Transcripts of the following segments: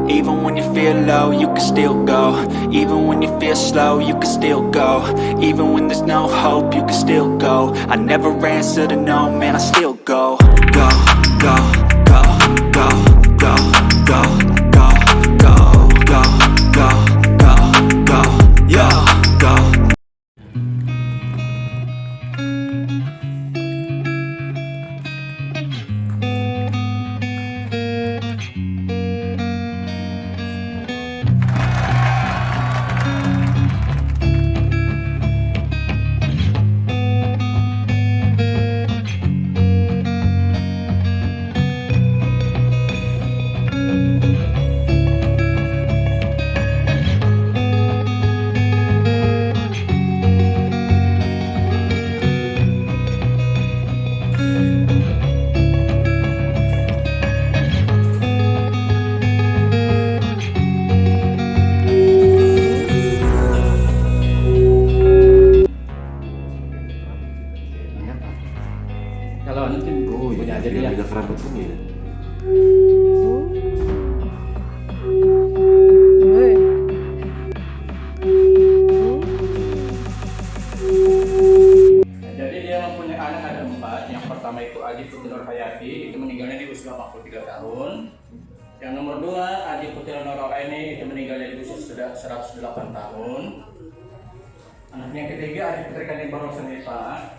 Even when you feel low, you can still go. Even when you feel slow, you can still go. Even when there's no hope, you can still go. I never answer to no, man, I still go. Go, go, go, go, go, go, go, go, go, go, go, go, yo, go. Kalau nanti punya aja dia. Beda rambut ini ya. Jadi dia mempunyai anak ada 4. Yang pertama itu Adi Putri Nur Hayati, itu meninggalnya di usia 43 tahun. Yang nomor 2 Adi Putri Nur Aini, itu meninggalnya di usia sudah 108 tahun. Anaknya yang ketiga Adi Putri Kani Barosanita,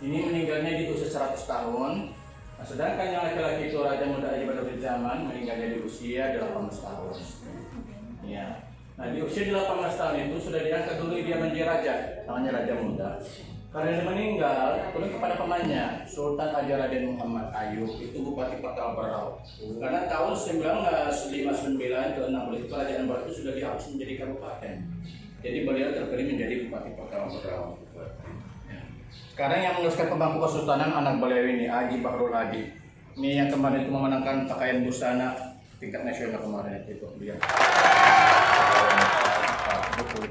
ini meninggalnya di usia 100 tahun. Nah, sedangkan yang laki-laki itu Raja Muda Aji Badrul Zaman, meninggalnya di usia 18 tahun. Ya. Nah, di usia 18 tahun itu sudah diangkat dulu dia menjadi raja, namanya Raja Muda. Karena dia meninggal, turun kepada pamannya, Sultan Haji Raden Muhammad Ayub, itu Bupati Kota Berau. Karena tahun 1959 ke 60 itu Kerajaan Berau itu sudah dihapus menjadi kabupaten. Jadi beliau terpilih menjadi Bupati Kota Berau. Sekarang yang meneruskan pemangku kesultanan anak beliau ini, Haji Bahrul Hadi. Ini yang kemarin itu memenangkan pakaian busana tingkat nasional kemarin itu dia. Betul.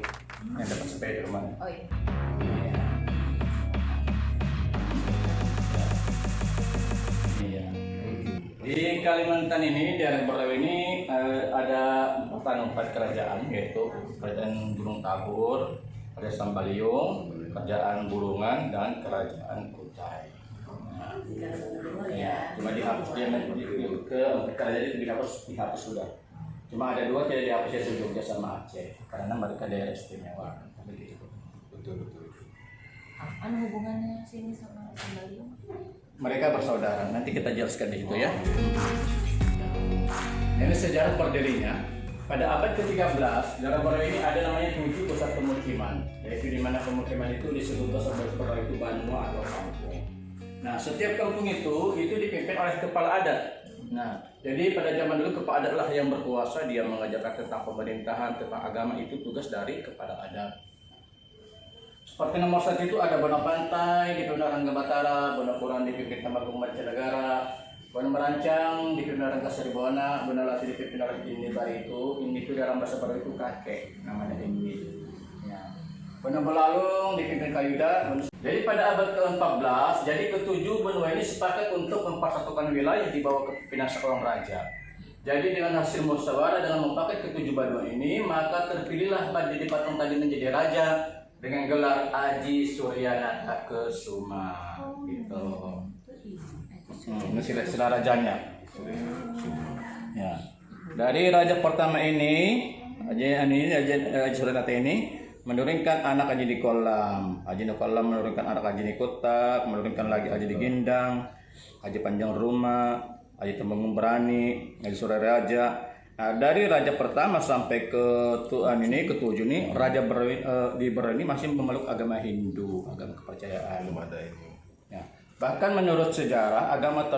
Yang dapat sepeda kemarin. Oh iya. Iya. Di Kalimantan ini, di area Berau ini ada 4 kerajaan, yaitu Kerajaan Gunung Tabur, Kerajaan Sambaliung, Kerajaan Bulungan, dan Kerajaan Kutai. Nah, ya, cuma dihapus dia ke kerajaan itu dihapus sudah. Cuma ada 2 tidak dihapus, yaitu Jogja sama Aceh, karena mereka daerah istimewa. Begitu. Betul. Apa hubungannya sini sama Sambaliung? Mereka bersaudara. Nanti kita jelaskan di situ ya. Ini sejarah berdirinya. Pada abad ke-13, daerah Berau ini ada namanya 7 pusat pemukiman, yaitu di mana pemukiman itu disebut bahasa Berau itu Banua atau kampung. Nah, setiap kampung itu dipimpin oleh kepala adat. Nah, jadi pada zaman dulu kepala adat lah yang berkuasa, dia mengajarkan tentang pemerintahan, tentang agama, itu tugas dari kepala adat. Seperti nomor 1 itu ada Bona Pantai dipimpin Rangga Batara, Bona Puran dipimpin Temanggung Mancanegara, Bona Merancang dipimpin Rangga Saribona, Bona Lati dipimpin oleh Indi Barito. Indi itu dalam bahasa Berau itu kakek, namanya Indi. Ya. Bona Belalung dipimpin Kayuda. Jadi pada abad ke-14, jadi ke-7 benua ini sepakat untuk mempersatukan wilayah di bawah kepemimpinan seorang raja. Jadi dengan hasil musyawarah dengan memakai ke-7 benua ini, maka terpilihlah Badidi Patung tadi menjadi raja dengan gelar Aji Suryanata Kesuma. Gitu. Ini sila rajanya. Ya. Dari raja pertama ini, Haji Suryanata ini menurunkan anak Haji di Kolam. Haji di Kolam menurunkan anak Haji di Kotak, menurunkan lagi Haji di Gindang, Haji Panjang Rumah, Haji Temenggung Berani, Haji Suryaraja. Nah, dari raja pertama sampai ke ke-7 ini, raja di Berau ini masih memeluk agama Hindu, agama kepercayaan. Ya. Bahkan menurut sejarah, agama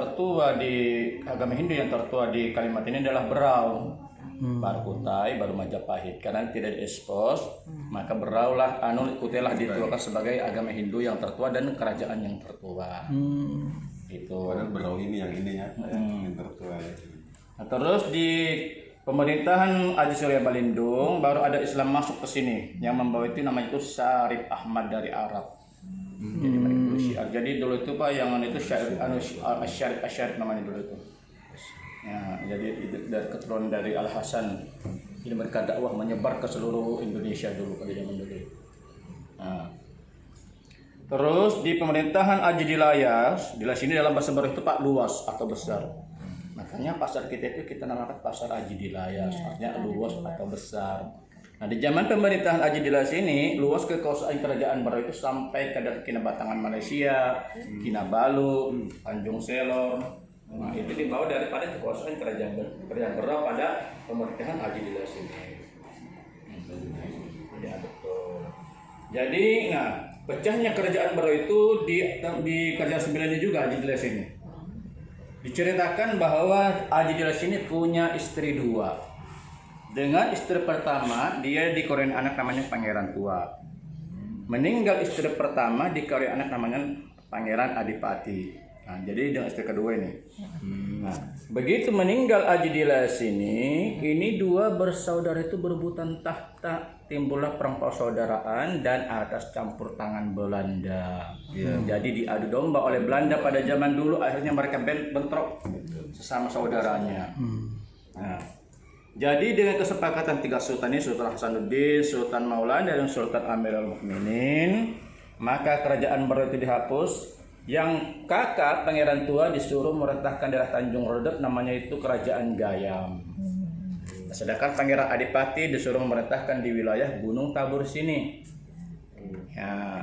Hindu yang tertua di Kalimantan ini adalah Berau. Baru Kutai, baru Majapahit. Karena tidak diekspos, maka Berau lah, Kutailah dituakan sebagai agama Hindu yang tertua dan kerajaan yang tertua. Itu. Padahal Berau ini yang tertua ya. Nah, terus di pemerintahan Haji Surya Balindung baru ada Islam masuk ke sini, yang membawa itu namanya itu Syarif Ahmad dari Arab. Jadi mereka dulu Syiar. Jadi dulu itu Pak yang itu Syarif Syarif namanya dulu itu. Ya, jadi dari keturunan dari Al Hasan. Ini mereka dakwah menyebar ke seluruh Indonesia dulu pada zaman dulu. Nah, terus di pemerintahan Haji Dilayas ini dalam bahasa baru itu Pak luas atau besar. Makanya pasar kita itu kita namakan pasar Haji Dilayas, artinya luas atau besar. Nah, di zaman pemerintahan Haji Dilayas ini, luas kekuasaan kerajaan baru itu sampai ke Kinabatangan Malaysia, Kinabalu, Tanjung Selor. Nah, itu dibawa daripada kekuasaan kerajaan baru pada pemerintahan Haji Dilayas ini. Ya, betul. Jadi, nah, pecahnya kerajaan baru itu di kerajaan sembilan ini juga Haji Dilayas ini. Diceritakan bahwa Haji Dilayas ini punya istri dua. Dengan istri pertama, dia dikorin anak namanya Pangeran Tua. Meninggal istri pertama, dikorin anak namanya Pangeran Adipati. Nah, jadi dengan istri kedua ini. Nah, begitu meninggal Haji Dilayas ini dua bersaudara itu berebutan tahta, timbullah perang persaudaraan dan atas campur tangan Belanda. Jadi diadu domba oleh Belanda pada zaman dulu, akhirnya mereka bentrok sesama saudaranya. Nah, jadi dengan kesepakatan tiga sultan ini, Sultan Hasanuddin, Sultan Maulana dan Sultan Amirul Mukminin, maka kerajaan baru itu dihapus. Yang kakak Pangeran Tua disuruh merentahkan daerah Tanjung Redep, namanya itu Kerajaan Gayam. Sedangkan Pangeran Adipati disuruh merentahkan di wilayah Gunung Tabur sini. Ya.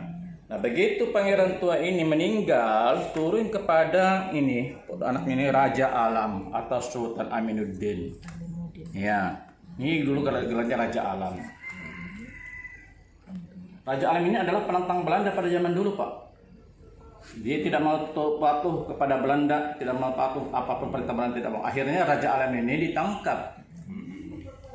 Nah, begitu Pangeran Tua ini meninggal, turun kepada ini anaknya ini Raja Alam atau Sultan Aminuddin. Ya, ini dulu gelarnya Raja Alam. Raja Alam ini adalah penentang Belanda pada zaman dulu, Pak. Dia tidak mau patuh kepada Belanda, tidak mau patuh apapun perintah Belanda, tidak mau. Akhirnya Raja Alam ini ditangkap.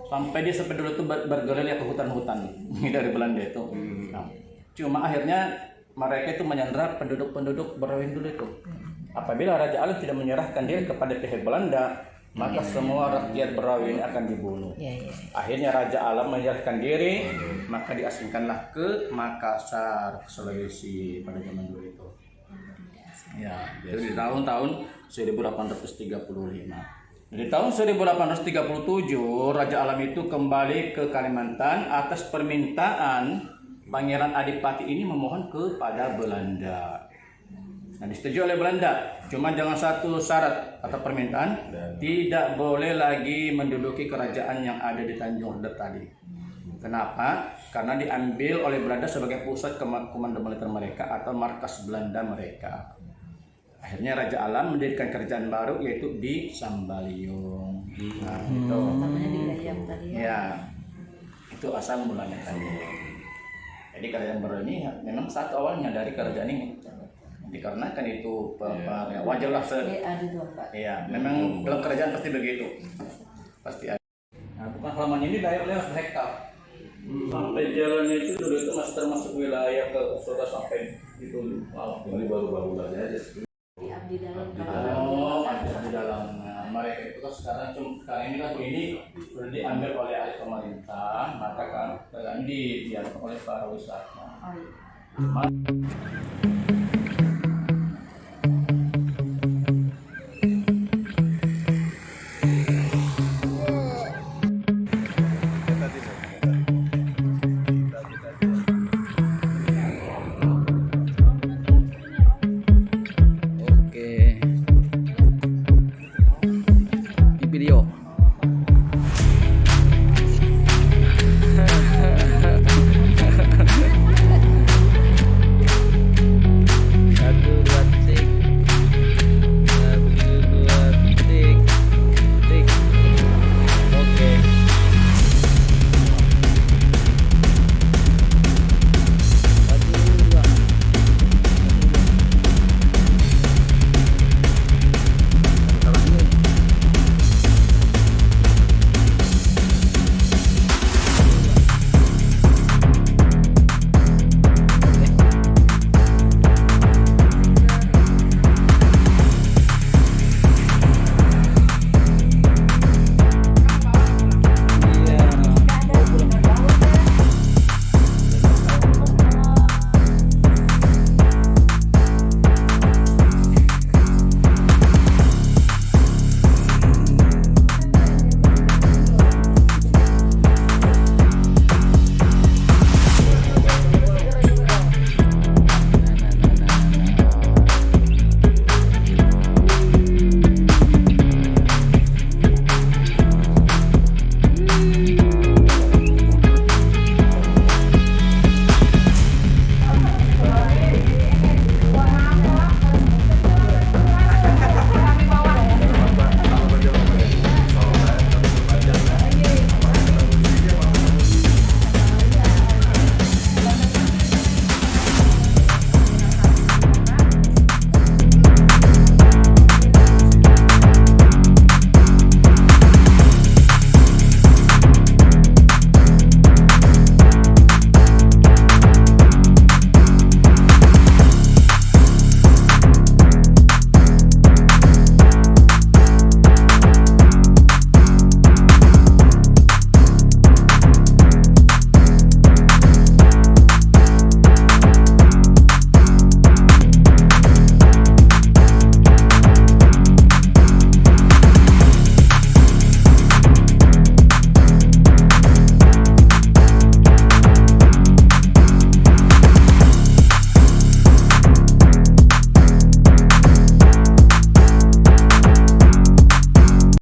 Sampai dia sampai dulu itu bergerilya ke hutan-hutan dari Belanda itu. Nah, cuma akhirnya mereka itu menyandera penduduk-penduduk Berawin dulu itu. Apabila Raja Alam tidak menyerahkan diri kepada pihak Belanda, maka semua rakyat Berawin akan dibunuh. Akhirnya Raja Alam menyerahkan diri, maka diasingkanlah ke Makassar, Sulawesi pada zaman dulu itu. Ya, itu di tahun-tahun 1835. Di tahun 1837, Raja Alam itu kembali ke Kalimantan atas permintaan Pangeran Adipati ini memohon kepada Belanda. Nah, disetujui oleh Belanda. Cuma jangan satu syarat atau permintaan, tidak boleh lagi menduduki kerajaan yang ada di Tanjung Redep tadi. Kenapa? Karena diambil oleh Belanda sebagai pusat komando militer mereka atau markas Belanda mereka. Akhirnya Raja Alam mendirikan kerajaan baru yaitu di Sambaliung. Nah, itu. Namanya di Gayam tadi ya. Ya, itu asal mulanya tadi. Jadi kerajaan baru ini memang satu awalnya dari kerajaan ini. Dikarenakan itu ya, wajarlah ya, memang dalam kerajaan pasti begitu. Pasti ada. Nah, bukan halaman ini daerah hektar. Sampai jalannya itu dulu itu masih termasuk wilayah ke sudah sampai itu Ini baru-baru aja. Di abdi dalam. Oh, di dalam. Nah, mereka itu kan sekarang ini kan ini sudah diambil oleh ahli pemerintah, maka kan dibiarkan oleh para wisata. Oh, iya.